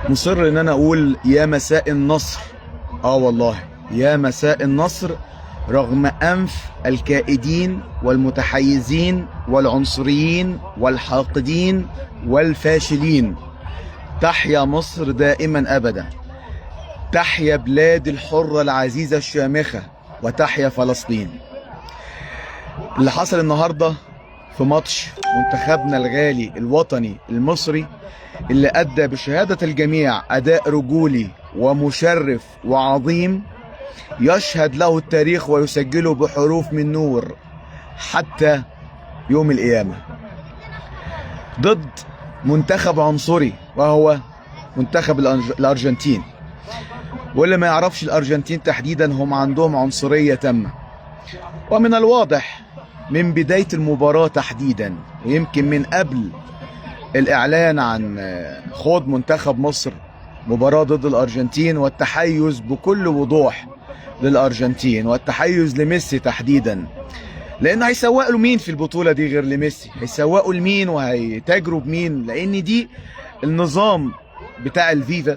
مصر ان انا اقول يا مساء النصر. والله يا مساء النصر، رغم انف الكائدين والمتحيزين والعنصريين والحاقدين والفاشلين. تحيا مصر دائما ابدا، تحيا بلاد الحرة العزيزة الشامخة، وتحيا فلسطين. اللي حصل النهاردة في ماتش منتخبنا الغالي الوطني المصري، اللي أدى بشهادة الجميع أداء رجولي ومشرف وعظيم يشهد له التاريخ ويسجله بحروف من نور حتى يوم القيامة، ضد منتخب عنصري وهو منتخب الأرجنتين. واللي ما يعرفش الأرجنتين تحديدا هم عندهم عنصرية تامة، ومن الواضح من بداية المباراة تحديدا، ويمكن من قبل الإعلان عن خوض منتخب مصر مباراة ضد الأرجنتين، والتحيز بكل وضوح للأرجنتين والتحيز لميسي تحديدا، لأن هيسوقوا له مين في البطولة دي غير لميسي؟ هيسوقوا لمين وهيتاجروا بمين؟ لأن دي النظام بتاع الفيفا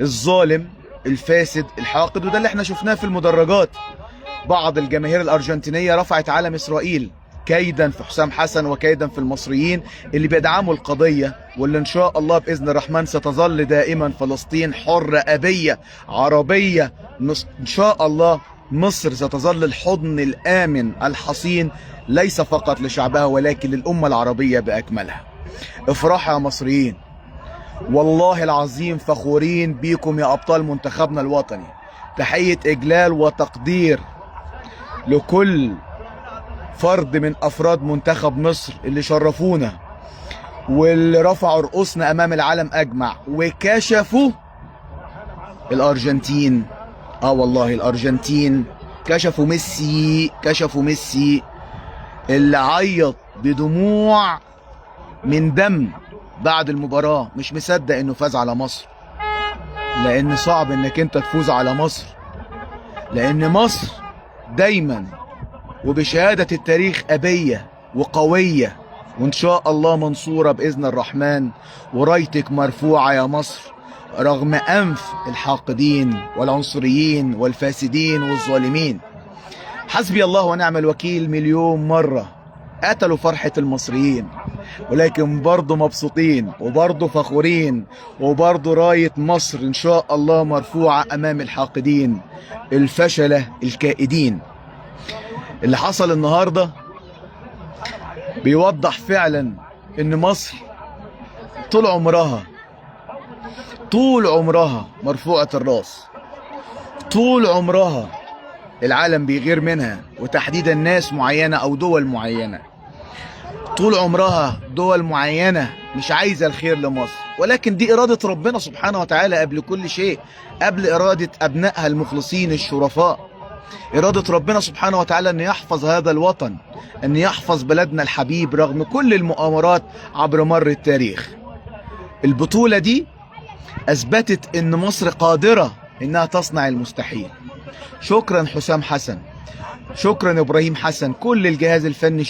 الظالم الفاسد الحاقد، وده اللي احنا شفناه في المدرجات. بعض الجماهير الأرجنتينية رفعت علم إسرائيل كيدا في حسام حسن وكيدا في المصريين اللي بيدعموا القضية، واللي إن شاء الله بإذن الرحمن ستظل دائما فلسطين حرة أبية عربية. إن شاء الله مصر ستظل الحضن الآمن الحصين، ليس فقط لشعبها ولكن للأمة العربية بأكملها. افرحوا يا مصريين، والله العظيم فخورين بيكم يا أبطال منتخبنا الوطني. تحية إجلال وتقدير لكل فرد من أفراد منتخب مصر اللي شرفونا واللي رفعوا رؤوسنا أمام العالم أجمع وكشفوا الأرجنتين. والله الأرجنتين كشفوا ميسي، كشفوا ميسي اللي عيط بدموع من دم بعد المباراة، مش مصدق انه فاز على مصر، لان صعب انك انت تفوز على مصر، لان مصر دايما وبشهادة التاريخ أبية وقوية، وإن شاء الله منصورة بإذن الرحمن، ورايتك مرفوعة يا مصر رغم أنف الحاقدين والعنصريين والفاسدين والظالمين. حسبي الله ونعم الوكيل مليون مرة، قتلوا فرحة المصريين، ولكن برضو مبسوطين وبرضو فخورين، وبرضو راية مصر إن شاء الله مرفوعة أمام الحاقدين الفشلة الكائدين. اللي حصل النهاردة بيوضح فعلا ان مصر طول عمرها مرفوعة الراس، طول عمرها العالم بيغير منها، وتحديدا ناس معينة او دول معينة. طول عمرها دول معينة مش عايزة الخير لمصر، ولكن دي إرادة ربنا سبحانه وتعالى قبل كل شيء، قبل إرادة أبنائها المخلصين الشرفاء. إرادة ربنا سبحانه وتعالى أن يحفظ هذا الوطن، أن يحفظ بلدنا الحبيب رغم كل المؤامرات عبر مر التاريخ. البطولة دي أثبتت أن مصر قادرة أنها تصنع المستحيل. شكرا حسام حسن، شكرا إبراهيم حسن، كل الجهاز الفني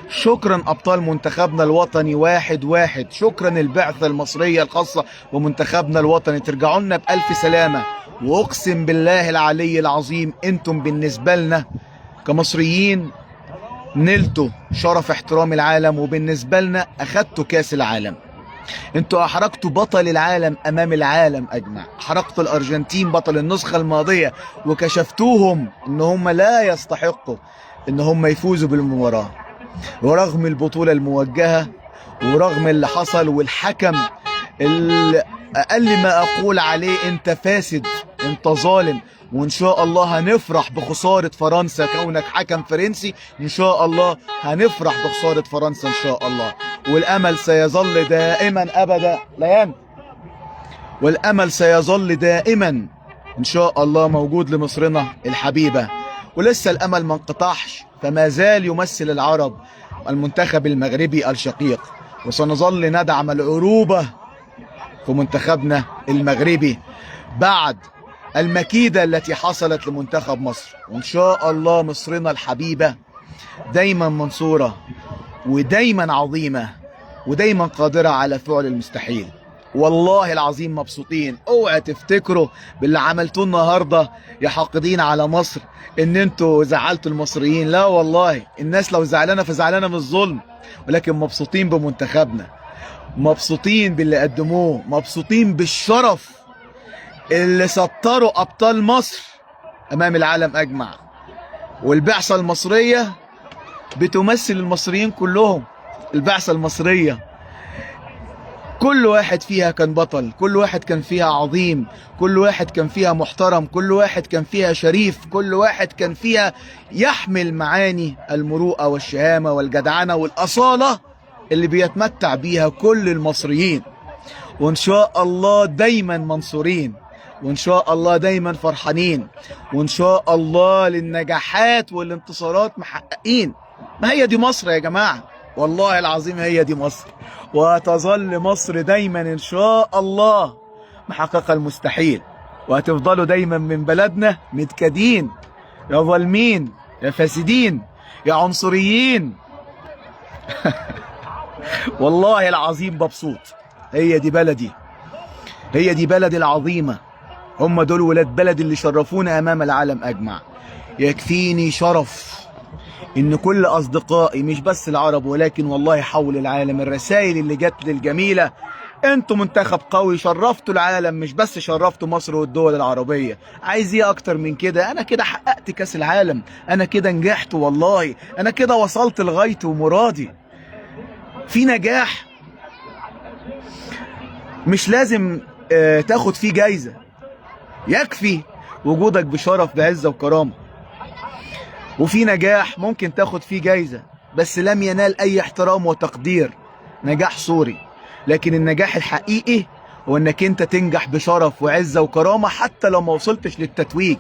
شكرا أبطال منتخبنا الوطني واحد، شكرا البعثة المصرية الخاصة بمنتخبنا الوطني. ترجعوا لنا بألف سلامة، وأقسم بالله العلي العظيم أنتم بالنسبة لنا كمصريين نلتوا شرف احترام العالم، وبالنسبة لنا أخدتوا كاس العالم. انتوا احرجتوا بطل العالم امام العالم اجمع، احرجتوا الارجنتين بطل النسخة الماضية، وكشفتوهم ان هم لا يستحقوا ان هم يفوزوا بالمباراة، ورغم البطولة الموجهة ورغم اللي حصل، والحكم اللي اقل ما اقول عليه انت فاسد، انت ظالم. وان شاء الله هنفرح بخسارة فرنسا، كونك حكم فرنسي ان شاء الله هنفرح بخسارة فرنسا ان شاء الله. والامل سيظل دائما ابدا لا ينتهي، والامل سيظل دائما ان شاء الله موجود لمصرنا الحبيبة، ولسه الامل ما انقطعش، فما زال يمثل العرب المنتخب المغربي الشقيق، وسنظل ندعم العروبة في منتخبنا المغربي بعد المكيدة التي حصلت لمنتخب مصر. وإن شاء الله مصرنا الحبيبة دايما منصورة ودايما عظيمة ودايما قادرة على فعل المستحيل. والله العظيم مبسوطين. اوعى تفتكروا باللي عملتوه النهارده يا حاقدين على مصر ان انتوا زعلتوا المصريين. لا والله، الناس لو زعلانه فزعلانه من الظلم، ولكن مبسوطين بمنتخبنا، مبسوطين باللي قدموه، مبسوطين بالشرف اللي سطروا ابطال مصر امام العالم اجمع. والبعثه المصريه بتمثل المصريين كلهم. البعثه المصريه كل واحد فيها كان بطل، كل واحد كان فيها عظيم، كل واحد كان فيها محترم، كل واحد كان فيها شريف، كل واحد كان فيها يحمل معاني المروءة والشهامة والجدعنة والأصالة اللي بيتمتع بيها كل المصريين. وإن شاء الله دايما منصورين، وإن شاء الله دايما فرحانين، وإن شاء الله للنجاحات والانتصارات محققين. ما هي دي مصر يا جماعة، والله العظيم هي دي مصر. وهتظل مصر دايما ان شاء الله محققة المستحيل، وهتفضلوا دايما من بلدنا متكدين، يا ظالمين، يا فاسدين، يا عنصريين. والله العظيم مبسوط. هي دي بلدي، هي دي بلدي العظيمة. هم دول ولاد بلدي اللي شرفونا امام العالم اجمع. يكفيني شرف ان كل اصدقائي مش بس العرب ولكن والله حول العالم الرسائل اللي جت لي الجميله: انتوا منتخب قوي، شرفتوا العالم، مش بس شرفتوا مصر والدول العربيه. عايز ايه اكتر من كده؟ انا كده حققت كاس العالم، انا كده نجحت، والله انا كده وصلت لغايتي ومرادي. في نجاح مش لازم تاخد فيه جايزه، يكفي وجودك بشرف بعزه وكرامه. وفي نجاح ممكن تاخد فيه جايزة بس لم ينال أي احترام وتقدير، نجاح صوري. لكن النجاح الحقيقي هو انك انت تنجح بشرف وعزة وكرامة حتى لو ما وصلتش للتتويج،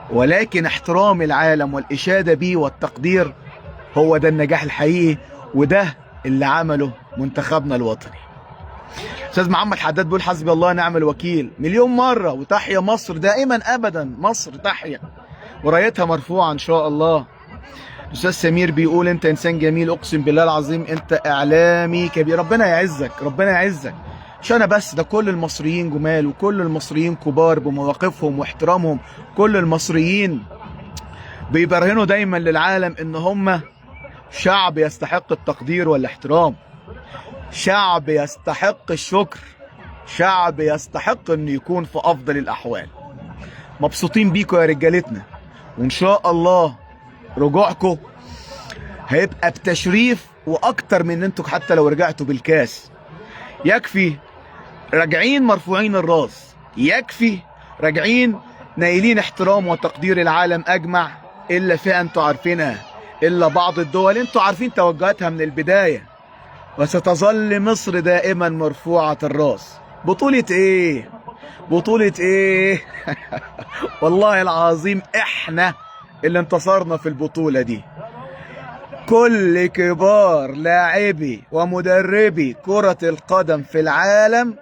ولكن احترام العالم والإشادة بيه والتقدير هو ده النجاح الحقيقي. وده اللي عمله منتخبنا الوطني. أستاذ محمد حداد بيقول: حسبي الله ونعم الوكيل مليون مرة، وتحيا مصر دائما أبدا، مصر تحيا ورايتها مرفوعة إن شاء الله. أستاذ سمير بيقول: أنت إنسان جميل، أقسم بالله العظيم أنت إعلامي كبير. ربنا يعزك، ربنا يعزك. مش أنا بس، ده كل المصريين جمال، وكل المصريين كبار بمواقفهم واحترامهم. كل المصريين بيبرهنوا دايما للعالم إن هم شعب يستحق التقدير والاحترام، شعب يستحق الشكر، شعب يستحق إنه يكون في أفضل الأحوال. مبسوطين بيكم يا رجالتنا، وإن شاء الله رجوعكم هيبقى بتشريف واكتر من ان انتوا حتى لو رجعتوا بالكاس. يكفي راجعين مرفوعين الراس، يكفي راجعين نايلين احترام وتقدير العالم اجمع، الا فئه انتوا عارفينها، الا بعض الدول انتوا عارفين توجهاتها من البدايه. وستظل مصر دائما مرفوعه الراس. بطوله ايه؟ بطوله ايه؟ والله العظيم احنا اللي انتصرنا في البطولة دي. كل كبار لاعبي ومدربي كرة القدم في العالم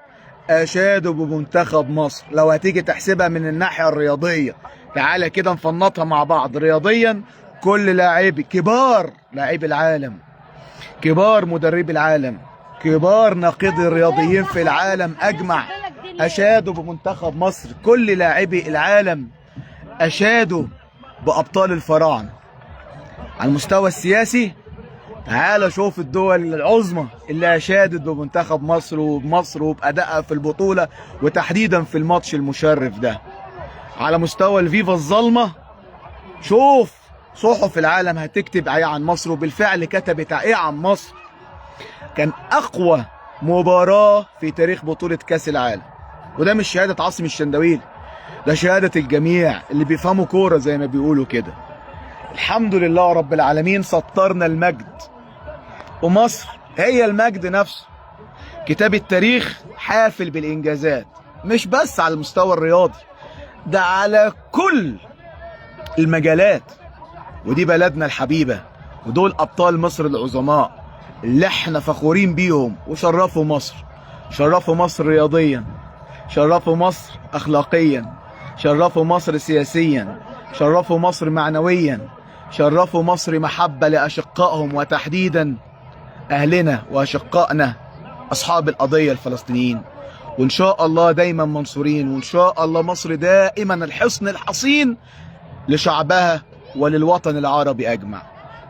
أشادوا بمنتخب مصر. لو هتيجي تحسبها من الناحية الرياضية، تعالى كده نفنطها مع بعض رياضيا. كل لاعبي كبار لاعبي العالم، كبار مدربي العالم، كبار ناقدي الرياضيين في العالم أجمع أشادوا بمنتخب مصر. كل لاعبي العالم أشادوا بأبطال الفراعنة. على المستوى السياسي تعال شوف الدول العظمى اللي أشادت بمنتخب مصر وبمصر وبأدائها في البطولة، وتحديدا في الماتش المشرف ده. على مستوى الفيفا الظلمة شوف صحف العالم هتكتب ايه عن مصر، وبالفعل كتبت ايه عن مصر. كان أقوى مباراة في تاريخ بطولة كأس العالم، وده مش شهادة عاصم الشندويلي، ده شهادة الجميع اللي بيفهموا كورة زي ما بيقولوا كده. الحمد لله رب العالمين، سطرنا المجد، ومصر هي المجد نفسه. كتاب التاريخ حافل بالإنجازات، مش بس على المستوى الرياضي، ده على كل المجالات. ودي بلدنا الحبيبة، ودول أبطال مصر العظماء اللي احنا فخورين بيهم، وشرفوا مصر، شرفوا مصر رياضيا، شرفوا مصر أخلاقيا، شرفوا مصر سياسيا، شرفوا مصر معنويا، شرفوا مصر محبة لأشقائهم، وتحديدا أهلنا وأشقائنا اصحاب القضيه الفلسطينيين، وان شاء الله دايما منصورين، وان شاء الله مصر دائما الحصن الحصين لشعبها وللوطن العربي اجمع.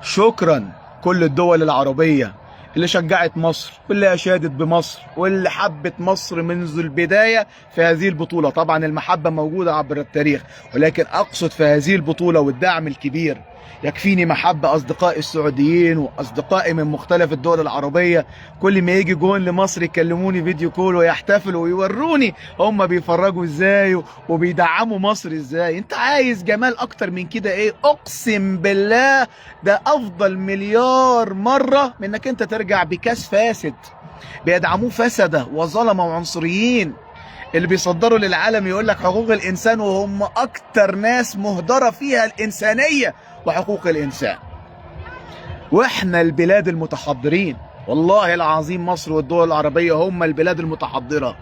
شكرا كل الدول العربيه اللي شجعت مصر واللي اشادت بمصر واللي حبت مصر منذ البدايه في هذه البطوله. طبعا المحبه موجوده عبر التاريخ، ولكن اقصد في هذه البطوله والدعم الكبير. يكفيني محبه اصدقائي السعوديين واصدقائي من مختلف الدول العربيه، كل ما يجي جون لمصر يكلموني فيديو كول ويحتفلوا ويوروني هم بيفرجوا ازاي وبيدعموا مصر ازاي. انت عايز جمال اكتر من كده ايه؟ اقسم بالله ده افضل مليار مره من انك انت ترجع بكاس فاسد بيدعموه فسده وظلمه وعنصريين اللي بيصدروا للعالم يقول لك حقوق الانسان، وهم اكتر ناس مهدره فيها الانسانيه وحقوق الانسان. واحنا البلاد المتحضرين، والله العظيم مصر والدول العربيه هم البلاد المتحضره،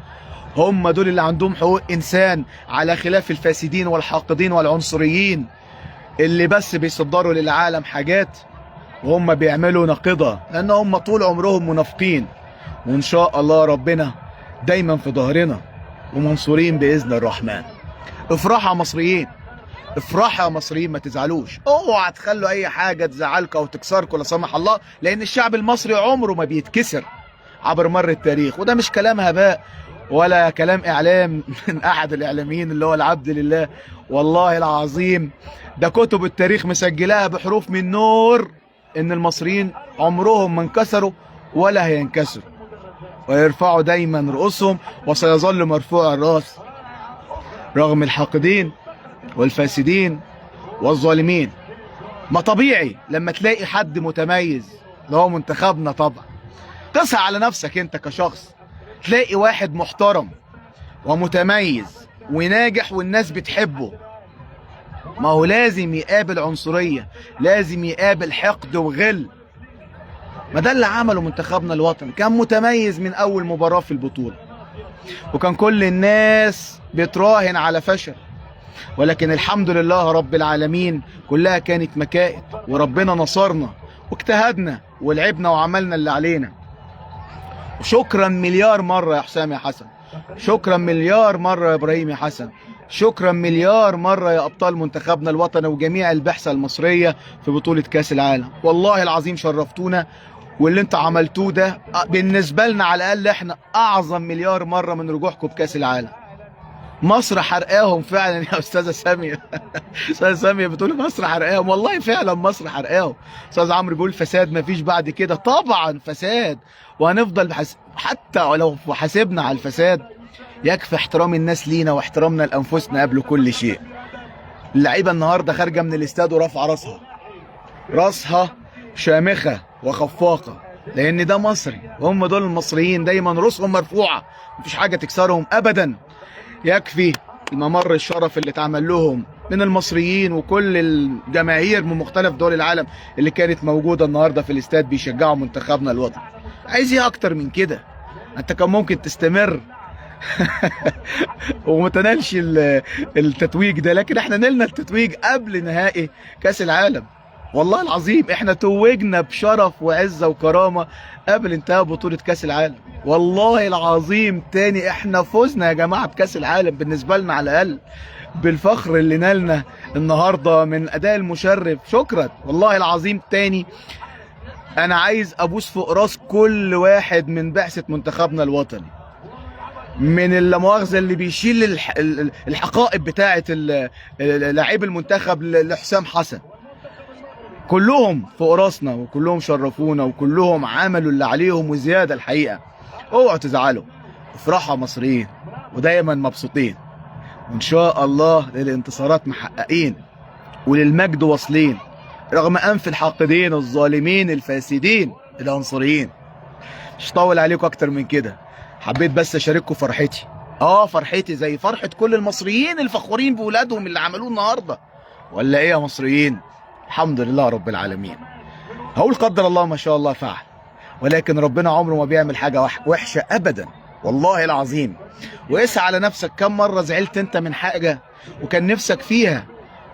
هم دول اللي عندهم حقوق انسان، على خلاف الفاسدين والحاقدين والعنصريين اللي بس بيصدروا للعالم حاجات وهم بيعملوا نقيضه، لان هم طول عمرهم منافقين. وان شاء الله ربنا دايما في ظهرنا ومنصورين باذن الرحمن. افرحوا يا مصريين، افرحوا يا مصريين، ما تزعلوش، اوعى تخلوا اي حاجه تزعلكم او تكسركم لا سمح الله، لان الشعب المصري عمره ما بيتكسر عبر مر التاريخ. وده مش كلام هباء ولا كلام اعلام من احد الاعلاميين اللي هو العبد لله، والله العظيم ده كتب التاريخ مسجلاها بحروف من نور ان المصريين عمرهم ما انكسروا ولا هينكسروا، ويرفعوا دايما رؤوسهم وسيظل مرفوع الراس رغم الحاقدين والفاسدين والظالمين. ما طبيعي لما تلاقي حد متميز اللي هو منتخبنا، طبعا تسعى على نفسك انت كشخص تلاقي واحد محترم ومتميز وناجح والناس بتحبه، ما هو لازم يقابل عنصرية، لازم يقابل حقد وغل. ما ده اللي عمله منتخبنا الوطني، كان متميز من اول مباراة في البطولة، وكان كل الناس بتراهن على فشل، ولكن الحمد لله رب العالمين كلها كانت مكائد، وربنا نصرنا واجتهدنا ولعبنا وعملنا اللي علينا. شكرا مليار مرة يا حسام يا حسن، شكرا مليار مرة يا ابراهيم يا حسن، شكرا مليار مرة يا ابطال منتخبنا الوطني وجميع البعثة المصرية في بطولة كاس العالم. والله العظيم شرفتونا، واللي انت عملتوه ده بالنسبة لنا على الاقل احنا اعظم مليار مرة من رجوعكم بكاس العالم. مصر حرقاهم فعلا يا استاذه ساميه. استاذه ساميه بتقول مصر حرقاهم، والله فعلا مصر حرقاهم. استاذ عمرو بيقول فساد ما فيش بعد كده، طبعا فساد، وهنفضل حتى لو حاسبنا على الفساد يكفي احترام الناس لينا واحترامنا لانفسنا قبل كل شيء. اللعيبه النهارده خارجه من الاستاد ورافعه راسها شامخه وخفاقه، لان ده مصري وهم دول المصريين دايما رؤوسهم مرفوعه، مفيش حاجه تكسرهم ابدا. يكفي الممر الشرف اللي اتعمل لهم من المصريين وكل الجماهير من مختلف دول العالم اللي كانت موجوده النهارده في الاستاد بيشجعوا منتخبنا الوطني. عايز ايه اكتر من كده؟ انت كان ممكن تستمر وما تنالش التتويج ده، لكن احنا نلنا التتويج قبل نهائي كاس العالم. والله العظيم احنا توجنا بشرف وعزه وكرامه قبل انتهاء بطوله كاس العالم. والله العظيم تاني احنا فزنا يا جماعه بكاس العالم، بالنسبه لنا على الاقل بالفخر اللي نالنا النهارده من اداء المشرف. شكرا والله العظيم تاني. انا عايز ابوس فوق راس كل واحد من بعثه منتخبنا الوطني، من اللامؤاخذه اللي بيشيل الحقائب بتاعه لاعبي المنتخب لحسام حسن، كلهم فوق راسنا وكلهم شرفونا وكلهم عملوا اللي عليهم وزياده. الحقيقه اوعوا تزعلوا، افرحوا يا مصريين ودايما مبسوطين، وان شاء الله للانتصارات محققين وللمجد واصلين رغم انف الحاقدين الظالمين الفاسدين العنصريين. مش طول عليكم اكتر من كده، حبيت بس اشارككم فرحتي، فرحتي زي فرحه كل المصريين الفخورين بولادهم اللي عملوه النهارده. ولا ايه يا مصريين؟ الحمد لله رب العالمين. هقول قدر الله ما شاء الله فعل، ولكن ربنا عمره ما بيعمل حاجه وحشه ابدا، والله العظيم. واسعى على نفسك، كم مره زعلت انت من حاجه وكان نفسك فيها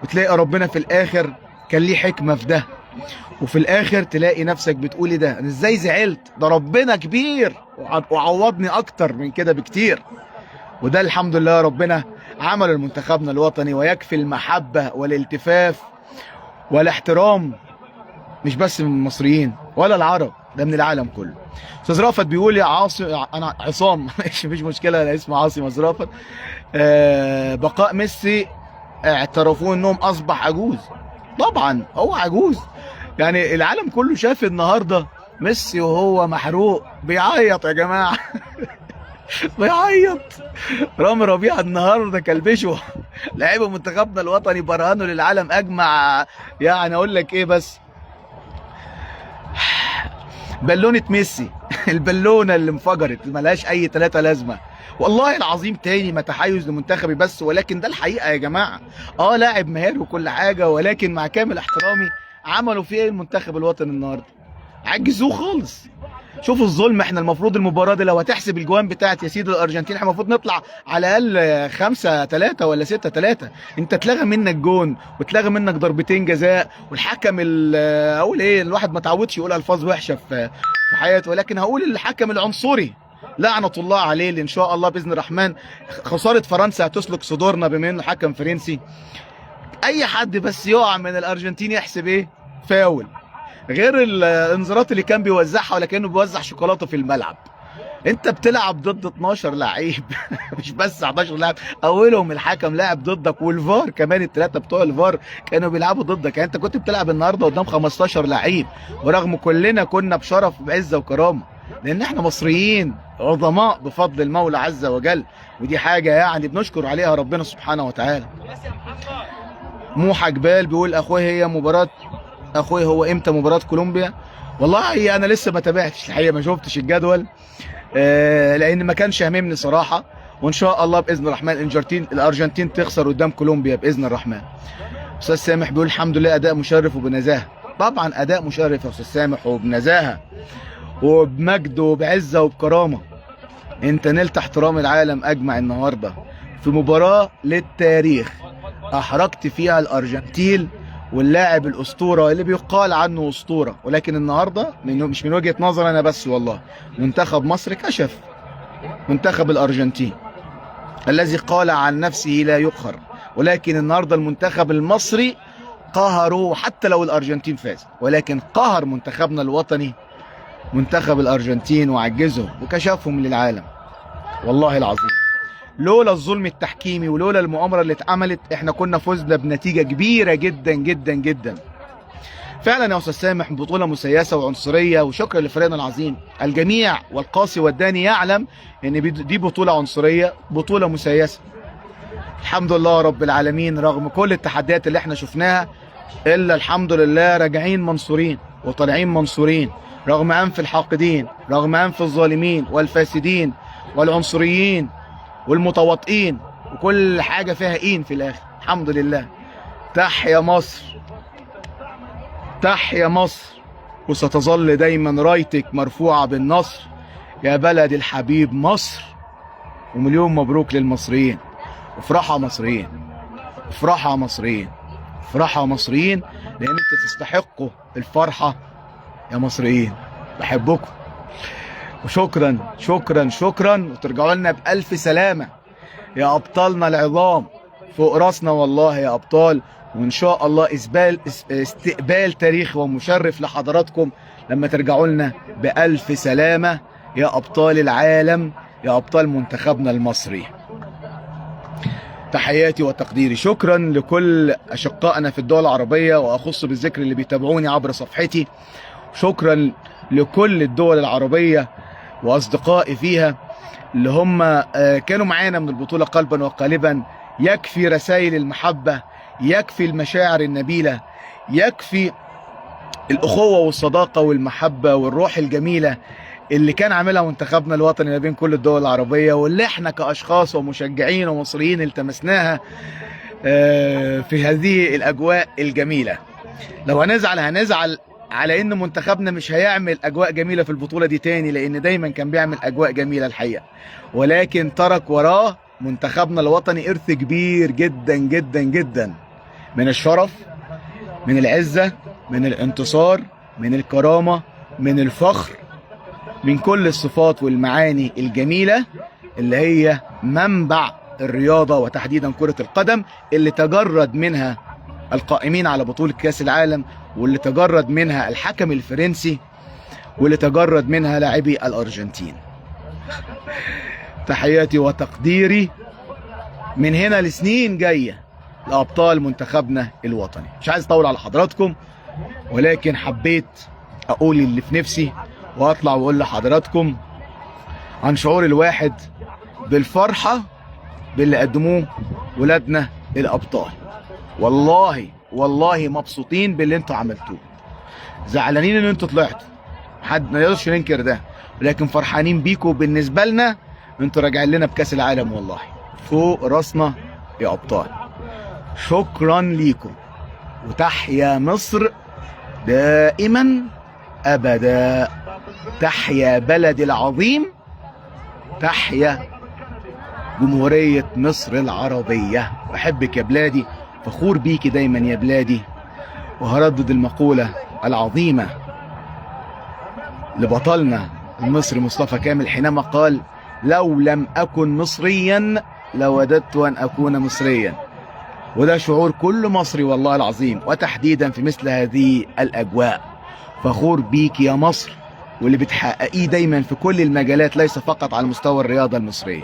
وتلاقي ربنا في الاخر كان ليه حكمه في ده، وفي الاخر تلاقي نفسك بتقولي ده انا ازاي زعلت، ده ربنا كبير وعوضني اكتر من كده بكتير. وده الحمد لله ربنا عمل لمنتخبنا الوطني، ويكفي المحبة والالتفاف والاحترام مش بس من المصريين ولا العرب، ده من العالم كله. استاذ رافت بيقول يا عاصم، انا عصام مفيش مشكله، انا اسمي عاصم استاذ رافت. بقاء ميسي اعترفوا انهم اصبح عجوز. طبعا هو عجوز، يعني العالم كله شاف النهارده ميسي وهو محروق بيعيط يا جماعه بيعيط. رامي ربيعه النهارده كلبشه لعيبه منتخبنا الوطني برهنوا للعالم اجمع. يعني اقول لك ايه بس، بالونة ميسي البالونة اللي انفجرت ملهاش اي تلاتة لازمة والله العظيم. تاني ما تحيز لمنتخبي بس، ولكن ده الحقيقة يا جماعة. لاعب مهاري وكل حاجة، ولكن مع كامل احترامي عملوا فيه ايه المنتخب الوطني النهاردة؟ عجزوه خالص. شوفوا الظلم. احنا المفروض المباراة دي لو هتحسب الجوان بتاعت يا سيدي الارجنتين، احنا المفروض نطلع على الاقل 5-3 ولا 6-3. انت اتلغى منك جون واتلغى منك ضربتين جزاء، والحكم اقول ايه، الواحد ما تعودش يقول الفاظ وحشة في حياته، ولكن هقول الحكم العنصري لعنة الله عليه، اللي ان شاء الله باذن الرحمن خسارة فرنسا هتسلك صدورنا بما انه حكم فرنسي. اي حد بس يقع من الارجنتين يحسب ايه؟ فاول. غير الانذارات اللي كان بيوزعها ولا كانه بيوزع شوكولاته في الملعب. انت بتلعب ضد 12 لعيب مش بس 11 لاعب، اولهم الحكم لاعب ضدك، والفار كمان الثلاثه بتوع الفار كانوا بيلعبوا ضدك. يعني انت كنت بتلعب النهارده قدام 15 لعيب، ورغم كلنا كنا بشرف بعزه وكرامه، لان احنا مصريين عظماء بفضل المولى عز وجل، ودي حاجه يعني بنشكر عليها ربنا سبحانه وتعالى. موحى جبال بيقول اخوي هو امتى مباراة كولومبيا؟ والله انا لسه ما تابعتش الحقيقه، ما شفتش الجدول لان ما كانش هاممني صراحه. وان شاء الله باذن الرحمن الارجنتين تخسر قدام كولومبيا باذن الرحمن. استاذ سامح بيقول الحمد لله اداء مشرف وبنزاهه. طبعا اداء مشرف يا استاذ سامح وبنزاهه وبمجد وبعزه وبكرامه. انت نلت احترام العالم اجمع النهارده في مباراه للتاريخ احرجت فيها الارجنتين واللاعب الاسطوره اللي بيقال عنه اسطوره، ولكن النهارده مش من وجهه نظر انا بس، والله منتخب مصر كشف منتخب الارجنتين الذي قال عن نفسه لا يقهر، ولكن النهارده المنتخب المصري قهروا حتى لو الارجنتين فاز، ولكن قهر منتخبنا الوطني منتخب الارجنتين وعجزهم وكشفهم للعالم. والله العظيم لولا الظلم التحكيمي ولولا المؤامرة اللي اتعملت احنا كنا فزنا بنتيجة كبيرة جدا جدا جدا. فعلا يا استاذ سامح بطولة مسيسة وعنصرية، وشكرا لفريقنا العظيم. الجميع والقاصي والداني يعلم ان دي بطولة عنصرية، بطولة مسيسة. الحمد لله رب العالمين رغم كل التحديات اللي احنا شفناها، الا الحمد لله راجعين منصورين وطالعين منصورين، رغم انف الحاقدين، رغم انف الظالمين والفاسدين والعنصريين والمتواطئين وكل حاجة فيها إين في الآخر. الحمد لله. تحيا مصر، تحيا مصر، وستظل دايما رايتك مرفوعة بالنصر يا بلد الحبيب مصر. ومليون مبروك للمصريين. افرحوا مصريين، افرحوا مصريين، افرحوا مصريين، لأن انتوا تستحقوا الفرحة يا مصريين. بحبكم وشكرا شكرا شكرا، وترجعوا لنا بألف سلامة يا أبطالنا العظام. فوق راسنا والله يا أبطال، وإن شاء الله استقبال تاريخي ومشرف لحضراتكم لما ترجعوا لنا بألف سلامة يا أبطال العالم، يا أبطال منتخبنا المصري. تحياتي وتقديري. شكرا لكل أشقائنا في الدول العربية، وأخص بالذكر اللي بيتابعوني عبر صفحتي. شكرا لكل الدول العربية واصدقائي فيها اللي هم كانوا معانا من البطولة قلبا وقالبا. يكفي رسائل المحبة، يكفي المشاعر النبيلة، يكفي الأخوة والصداقة والمحبة والروح الجميلة اللي كان عاملها منتخبنا الوطني ما بين كل الدول العربية، واللي احنا كأشخاص ومشجعين ومصريين التمسناها في هذه الأجواء الجميلة. لو هنزعل على ان منتخبنا مش هيعمل اجواء جميله في البطوله دي تاني، لان دايما كان بيعمل اجواء جميله الحقيقه، ولكن ترك وراه منتخبنا الوطني ارث كبير جدا جدا جدا من الشرف، من العزه، من الانتصار، من الكرامه، من الفخر، من كل الصفات والمعاني الجميلة اللي هي منبع الرياضة، وتحديدا كرة القدم، اللي تجرد منها القائمين على بطولة كأس العالم، واللي تجرد منها الحكم الفرنسي، واللي تجرد منها لاعبي الأرجنتين. تحياتي وتقديري من هنا لسنين جاية لأبطال منتخبنا الوطني. مش عايز أطول على حضراتكم، ولكن حبيت أقول اللي في نفسي، وأطلع وأقول لحضراتكم عن شعور الواحد بالفرحة باللي قدموه ولادنا الأبطال. والله مبسوطين باللي انتوا عملتوه، زعلانين ان انتوا طلعتوا، حد ما يقدرش ينكر ده، ولكن فرحانين بيكم. بالنسبة لنا انتوا راجعين لنا بكأس العالم، والله فوق راسنا يا أبطال. شكرا ليكم، وتحيا مصر دائما أبدا. تحيا بلدي العظيم، تحيا جمهورية مصر العربية. بحبك يا بلادي، فخور بيكي دايما يا بلادي. وهردد المقولة العظيمة لبطلنا المصري مصطفى كامل حينما قال: لو لم أكن مصريا لوددت أن أكون مصريا. وده شعور كل مصري والله العظيم، وتحديدا في مثل هذه الأجواء. فخور بيك يا مصر، واللي بتحققيه دايما في كل المجالات، ليس فقط على مستوى الرياضة المصرية.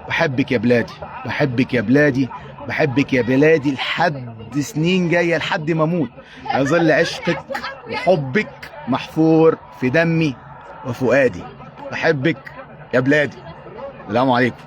بحبك يا بلادي، بحبك يا بلادي، بحبك يا بلادي لحد سنين جاية، لحد ما اموت يظل عشقك وحبك محفور في دمي وفؤادي. بحبك يا بلادي. السلام عليكم.